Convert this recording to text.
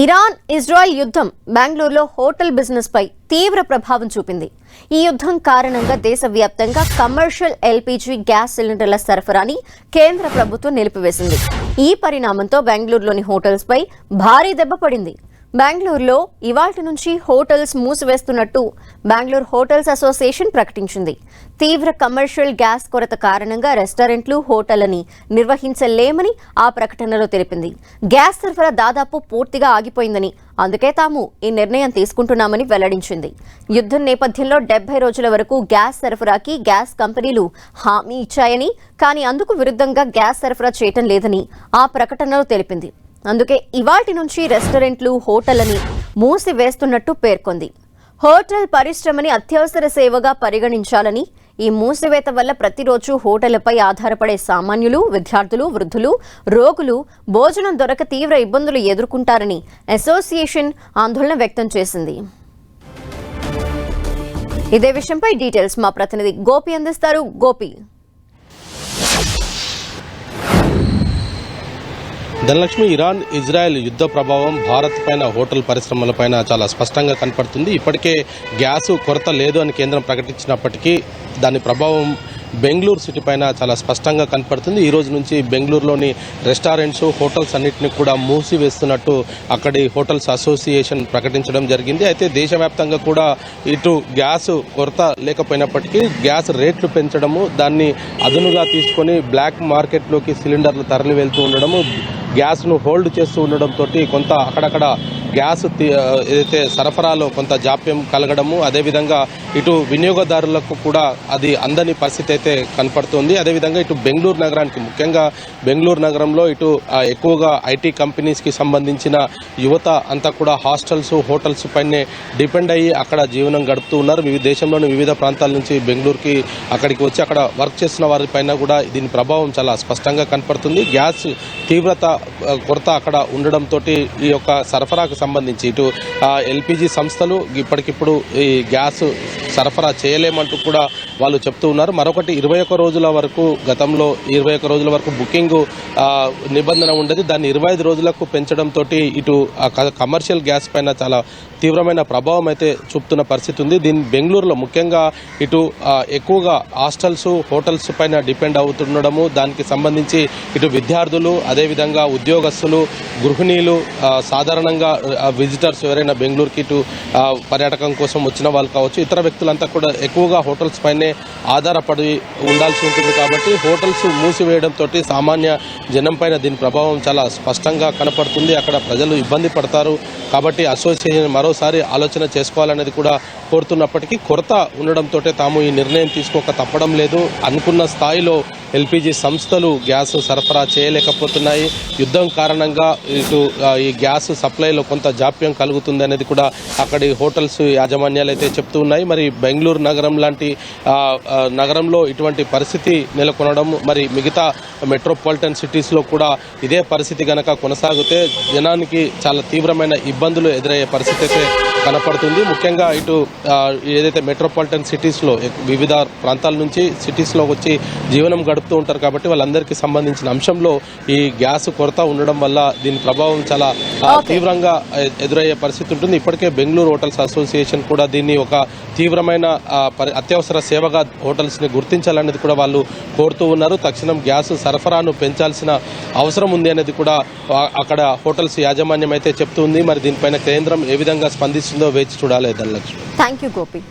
Iran Israel యుద్ధం బెంగళూరులో hotel business పై తీవ్ర ప్రభావం చూపింది. ఈ యుద్ధం కారణంగా దేశవ్యాప్తంగా కమర్షియల్ ఎల్పీజీ గ్యాస్ సిలిండర్ల సరఫరాని కేంద్ర ప్రభుత్వం నిలిపివేసింది. ఈ పరిణామంతో బెంగళూరులోని హోటల్స్ పై భారీ దెబ్బ పడింది. బెంగళూరులో ఇవాల్టి నుంచి హోటల్స్ మూసివేస్తున్నట్టు బెంగళూరు హోటల్స్ అసోసియేషన్ ప్రకటించింది. తీవ్ర కమర్షియల్ గ్యాస్ కొరత కారణంగా రెస్టారెంట్లు, హోటళ్లని నిర్వహించలేమని ఆ ప్రకటనలో తెలిపింది. గ్యాస్ సరఫరా దాదాపు పూర్తిగా ఆగిపోయిందని, అందుకే తాము ఈ నిర్ణయం తీసుకుంటున్నామని వెల్లడించింది. యుద్ధం నేపథ్యంలో 70 రోజుల వరకు గ్యాస్ సరఫరాకి గ్యాస్ కంపెనీలు హామీ ఇచ్చాయని, కానీ అందుకు విరుద్ధంగా గ్యాస్ సరఫరా చేయటం లేదని ఆ ప్రకటనలో తెలిపింది. అందుకే ఇవాల్టి నుంచి రెస్టారెంట్లు, హోటళ్లని మూసివేస్తున్నట్టు పేర్కొంది. హోటల్ పరిశ్రమని అత్యవసర సేవగా పరిగణించాలని, ఈ మూసివేత వల్ల ప్రతిరోజు హోటళ్లపై ఆధారపడే సామాన్యులు, విద్యార్థులు, వృద్ధులు, రోగులు భోజనం దొరక తీవ్ర ఇబ్బందులు ఎదుర్కొంటారని అసోసియేషన్ ఆందోళన వ్యక్తం చేసింది. ఇదే విషయంపై డీటెయిల్స్ మా ప్రతినిధి గోపి అందిస్తారు. గోపి, ధనలక్ష్మి, ఇరాన్ ఇజ్రాయెల్ యుద్ధ ప్రభావం భారత్ పైన, హోటల్ పరిశ్రమల పైన చాలా స్పష్టంగా కనపడుతుంది. ఇప్పటికే గ్యాసు కొరత లేదు అని కేంద్రం ప్రకటించినప్పటికీ దాని ప్రభావం బెంగళూరు సిటీ పైన చాలా స్పష్టంగా కనపడుతుంది. ఈ రోజు నుంచి బెంగళూరులోని రెస్టారెంట్స్, హోటల్స్ అన్నింటినీ కూడా మూసివేస్తున్నట్టు అక్కడి హోటల్స్ అసోసియేషన్ ప్రకటించడం జరిగింది. అయితే దేశవ్యాప్తంగా కూడా ఇటు గ్యాస్ కొరత లేకపోయినప్పటికీ గ్యాస్ రేట్లు పెంచడము, దాన్ని అదునుగా తీసుకొని బ్లాక్ మార్కెట్లోకి సిలిండర్లు తరలి వెళ్తూ ఉండడము, గ్యాస్ను హోల్డ్ చేస్తూ ఉండడంతో కొంత అక్కడక్కడ గ్యాస్ ఏదైతే సరఫరాలో కొంత జాప్యం కలగడము, అదేవిధంగా ఇటు వినియోగదారులకు కూడా అది అందని పరిస్థితి అయితే కనపడుతుంది. అదేవిధంగా ఇటు బెంగళూరు నగరానికి, ముఖ్యంగా బెంగళూరు నగరంలో ఇటు ఎక్కువగా ఐటీ కంపెనీస్కి సంబంధించిన యువత అంతా కూడా హాస్టల్స్, హోటల్స్ పైనే డిపెండ్ అయ్యి అక్కడ జీవనం గడుపుతూ ఉన్నారు. దేశంలోని వివిధ ప్రాంతాల నుంచి బెంగళూరుకి అక్కడికి వచ్చి అక్కడ వర్క్ చేస్తున్న వారిపైన కూడా దీని ప్రభావం చాలా స్పష్టంగా కనపడుతుంది. గ్యాస్ తీవ్రత కొరత అక్కడ ఉండడంతో ఈ యొక్క సరఫరాకు సంబంధించి ఇటు ఎల్పీజీ సంస్థలు ఇప్పటికిప్పుడు ఈ గ్యాస్ సరఫరా చేయలేమంటూ కూడా వాళ్ళు చెప్తూ ఉన్నారు. మరొకటి 21 రోజుల వరకు, గతంలో 21 రోజుల వరకు బుకింగ్ నిబంధన ఉండేది, దాన్ని 25 రోజులకు పెంచడంతో ఇటు కమర్షియల్ గ్యాస్ పైన చాలా తీవ్రమైన ప్రభావం అయితే చూపుతున్న పరిస్థితి ఉంది. దీని బెంగళూరులో ముఖ్యంగా ఇటు ఎక్కువగా హాస్టల్స్, హోటల్స్ పైన డిపెండ్ అవుతుండడము, దానికి సంబంధించి ఇటు విద్యార్థులు, అదేవిధంగా ఉద్యోగస్తులు, గృహిణీలు, సాధారణంగా విజిటర్స్ ఎవరైనా బెంగళూరుకి ఇటు పర్యాటకం కోసం వచ్చిన వాళ్ళు కావచ్చు, ఇతర వ్యక్తులంతా కూడా ఎక్కువగా హోటల్స్ పైనే ఆధారపడి ఉండాల్సి ఉంటుంది. కాబట్టి హోటల్స్ మూసివేయడంతో సామాన్య జనం పైన దీని ప్రభావం చాలా స్పష్టంగా కనపడుతుంది. అక్కడ ప్రజలు ఇబ్బంది పడతారు. కాబట్టి అసోసియేషన్ మరోసారి ఆలోచన చేసుకోవాలనేది కూడా కోరుతున్నప్పటికీ కొరత ఉండడంతో తాము ఈ నిర్ణయం తీసుకోక తప్పడం లేదు. అనుకున్న స్థాయిలో ఎల్పీజీ సంస్థలు గ్యాస్ సరఫరా చేయలేకపోతున్నాయి. యుద్ధం కారణంగా ఇటు ఈ గ్యాస్ సప్లైలో కొంత జాప్యం కలుగుతుంది అనేది కూడా అక్కడి హోటల్స్ యాజమాన్యాలు అయితే చెప్తూ ఉన్నాయి. మరి బెంగళూరు నగరం లాంటి నగరంలో ఇటువంటి పరిస్థితి నెలకొనడం, మరి మిగతా మెట్రోపాలిటన్ సిటీస్లో కూడా ఇదే పరిస్థితి గనక కొనసాగితే జనానికి చాలా తీవ్రమైన ఇబ్బందులు ఎదురయ్యే పరిస్థితి అయితే కనపడుతుంది. ముఖ్యంగా ఇటు ఏదైతే మెట్రోపాలిటన్ సిటీస్లో వివిధ ప్రాంతాల నుంచి సిటీస్లో వచ్చి జీవనం గడుపుతూ ఉంటారు. కాబట్టి వాళ్ళందరికీ సంబంధించిన అంశంలో ఈ గ్యాస్ కొరత ఉండడం వల్ల దీని ప్రభావం చాలా తీవ్రంగా ఎదురయ్యే పరిస్థితి ఉంటుంది. ఇప్పటికే బెంగళూరు హోటల్స్ అసోసియేషన్ కూడా దీన్ని ఒక తీవ్రమైన అత్యవసర సేవగా హోటల్స్ ని గుర్తించాలనేది కూడా వాళ్ళు కోరుతూ ఉన్నారు. తక్షణం గ్యాస్ సరఫరాను పెంచాల్సిన అవసరం ఉంది అనేది కూడా అక్కడ హోటల్స్ యాజమాన్యం అయితే చెప్తుంది. మరి దీనిపైన కేంద్రం ఏ విధంగా స్పందిస్తుందో వేచి చూడాలి. ధనలక్ష్మి. Thank you Gopi.